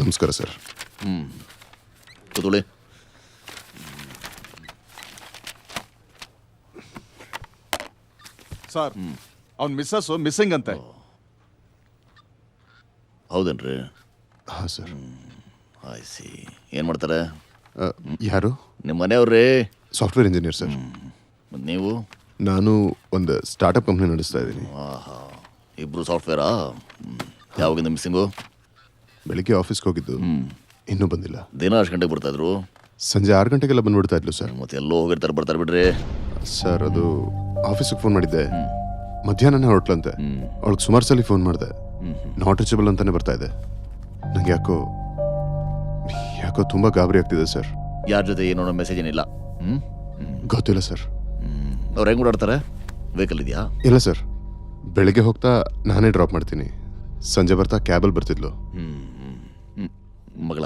ನಮಸ್ಕಾರ ಸರ್. ಕೂತ್ಕೊಳ್ಳಿ. ಸರ್ ಅವ್ನ ಮಿಸ್ಸಸ್ ಮಿಸ್ಸಿಂಗ್ ಅಂತೆ. ಹೌದೇನ್ರಿ? ಹಾಂ ಸರ್. ಆಯ್ಸಿ ಏನು ಮಾಡ್ತಾರೆ? ಯಾರು? ನಿಮ್ಮ ಮನೆಯವ್ರಿ? Software engineer sir. ಮತ್ತು ನೀವು? ನಾನು ಒಂದು ಸ್ಟಾರ್ಟಪ್ ಕಂಪ್ನಿ ನಡೆಸ್ತಾ ಇದ್ದೀನಿ. ಆಹಾ, ಇಬ್ಬರು ಸಾಫ್ಟ್ವೇರಾ? ಯಾವಾಗಿಂದ ಮಿಸ್ಸಿಂಗು? ಬೆಳಿಗ್ಗೆ ಆಫೀಸ್ಗೆ ಹೋಗಿದ್ದು, ಇನ್ನೂ ಬಂದಿಲ್ಲ. ದಿನ ಅಷ್ಟು ಗಂಟೆಗೆ ಬರ್ತಾಯಿದ್ರು? ಸಂಜೆ 6 ಗಂಟೆಗೆಲ್ಲ ಬಂದ್ಬಿಡ್ತಾ ಇದ್ಲು ಸರ್. ಮತ್ತೆ ಎಲ್ಲೋ ಹೋಗಿರ್ತಾರೆ, ಬರ್ತಾರೆ ಬಿಡ್ರಿ. ಸರ್ ಅದು ಆಫೀಸಿಗೆ ಫೋನ್ ಮಾಡಿದ್ದೆ, ಮಧ್ಯಾಹ್ನನೇ ಹೊರಟ್ಲಂತೆ. ಅವಳಿಗೆ ಸುಮಾರು ಸಲ ಫೋನ್ ಮಾಡಿದೆ, ನಾಟ್ ರೀಚಬಲ್ ಅಂತಾನೆ ಬರ್ತಾ ಇದೆ. ನಂಗೆ ಯಾಕೋ ತುಂಬ ಗಾಬರಿ ಆಗ್ತಿದೆ ಸರ್. ಯಾರ ಜೊತೆ ಏನೋ ಮೆಸೇಜ್ ಏನಿಲ್ಲ? ಗೊತ್ತಿಲ್ಲ ಸರ್. ಅವ್ರು ಹೆಂಗೆ ಓಡಾಡ್ತಾರೆ? ವೆಹಿಕಲ್ ಇದೆಯಾ? ಇಲ್ಲ ಸರ್, ಬೆಳಿಗ್ಗೆ ಹೋಗ್ತಾ ನಾನೇ ಡ್ರಾಪ್ ಮಾಡ್ತೀನಿ, ಸಂಜೆ ಬರ್ತಾ ಕ್ಯಾಬಲ್ಲಿ ಬರ್ತಿದ್ಲು. ಮಗಳ?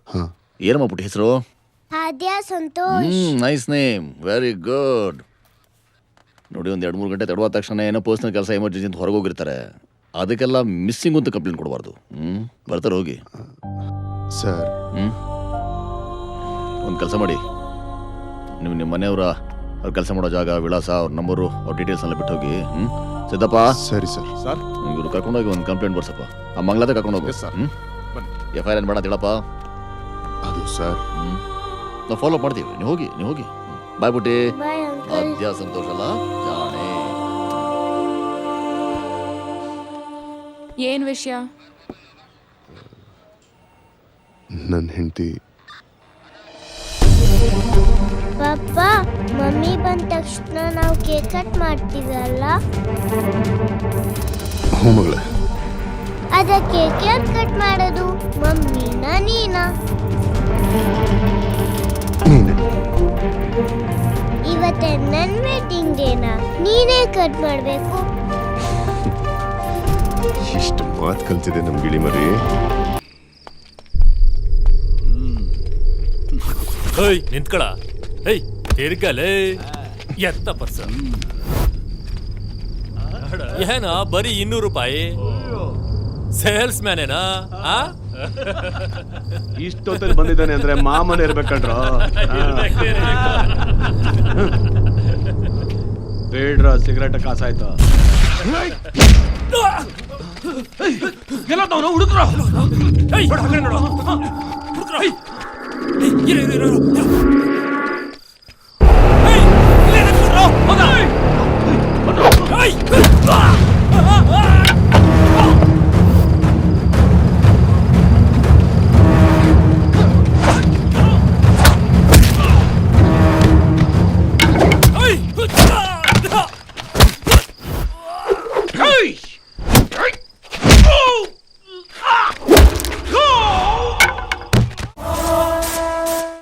ಹಾಂ. ಏನಮ್ಮ ಪುಟ್ಟಿ ಹೆಸರು? Aadya Santosh. Nice name, very good. ನೋಡಿ, ಒಂದು 2-3 ಗಂಟೆ ತಡವಾದ ತಕ್ಷಣ ಏನೋ ಪರ್ಸನಲ್ ಕೆಲಸ ಎಮರ್ಜೆನ್ಸಿ ಅಂತ ಹೊರಗೆ ಹೋಗಿರ್ತಾರೆ. ಅದಕ್ಕೆಲ್ಲ ಮಿಸ್ಸಿಂಗ್ ಅಂತ ಕಂಪ್ಲೇಂಟ್ ಕೊಡಬಾರ್ದು. ಬರ್ತಾರೆ ಹೋಗಿ. ಸರ್ ಒಂದು ಕೆಲಸ ಮಾಡಿ, ನಿಮ್ಮ ಮನೆಯವರ ಅವ್ರು ಕೆಲಸ ಮಾಡೋ ಜಾಗ, ವಿಳಾಸ, ಅವ್ರ ನಂಬರು, ಅವ್ರ ಡೀಟೇಲ್ಸ್ನೆಲ್ಲ ಬಿಟ್ಟು ಹೋಗಿ. ಸಿದ್ದಪ್ಪ? ಸರಿ ಸರ್. ಸರ್ ಇವರು ಕರ್ಕೊಂಡೋಗಿ ಒಂದು ಕಂಪ್ಲೇಂಟ್ ಬರ್ಸಪ್ಪ. ಆ ಮಂಗ್ಲಾದ ಕರ್ಕೊಂಡೋಗಿ. Yes sir. ಬನ್ನಿ. FIR ಏನು ಬೇಡ ಅಂತ ಹೇಳಪ್ಪ. ಅದು ಸರ್ ನಾವು ಫಾಲೋ ಮಾಡ್ತೀವಿ. ನೀವು ಹೋಗಿ. ಬಾಯ್ ಬುಟ್ಟಿ. Bye uncle. ಆದ್ಯ ಸಂತೋಷ ಅಲ್ಲ ಜಾಣೆ. ಏನ್ ವಿಷಯ? ನನ್ನ ಹೆಂಡತಿ. ಪಪ್ಪ, ಮಮ್ಮಿ ಬಂದ ತಕ್ಷಣ ನಾವು ಕೇಕ್ ಕಟ್ ಮಾಡ್ತೀವಲ್ಲ, ಹ್ಞೂ ಮಗಳೇ. ಅದಕ್ಕೆ ಕೇಕ್ ಕಟ್ ಮಾಡೋದು ಮಮ್ಮಿನಾ ನೀನಾ? ನೀನೆ. ಇವತ್ತೆ ನನ್ನ ವೆಡ್ಡಿಂಗ್ ಡೇನಾ? ನೀನೇ ಕಟ್ ಮಾಡಬೇಕು. ಇಷ್ಟು ಮಾತು ಕಲ್ತಿದೆ ನಮ್ಮ ಗಿಳಿ ಮರಿ. ಹೇಯ್ ನಿಂತ್ಕೊಳ. ಹೇಯ್ ತಿರ್ಗಲೇ ಎತ್ತ ಪರ್ಸ. ಏನ ಬರೀ 200 ರೂಪಾಯಿ? ಸೇಲ್ಸ್ ಮ್ಯಾನೇನಾ? ಇಷ್ಟೊತ್ತಲ್ಲಿ ಬಂದಿದ್ದಾನೆ ಅಂದ್ರೆ ಮಾಮನೆ ಇರ್ಬೇಕಂಡ್ರ. ಬೇಡ್ರ ಸಿಗರೇಟ್ ಕಾಸಾಯ್ತು. ಎಲ್ಲ ಹುಡುಕ್ರ. ಹೋಗ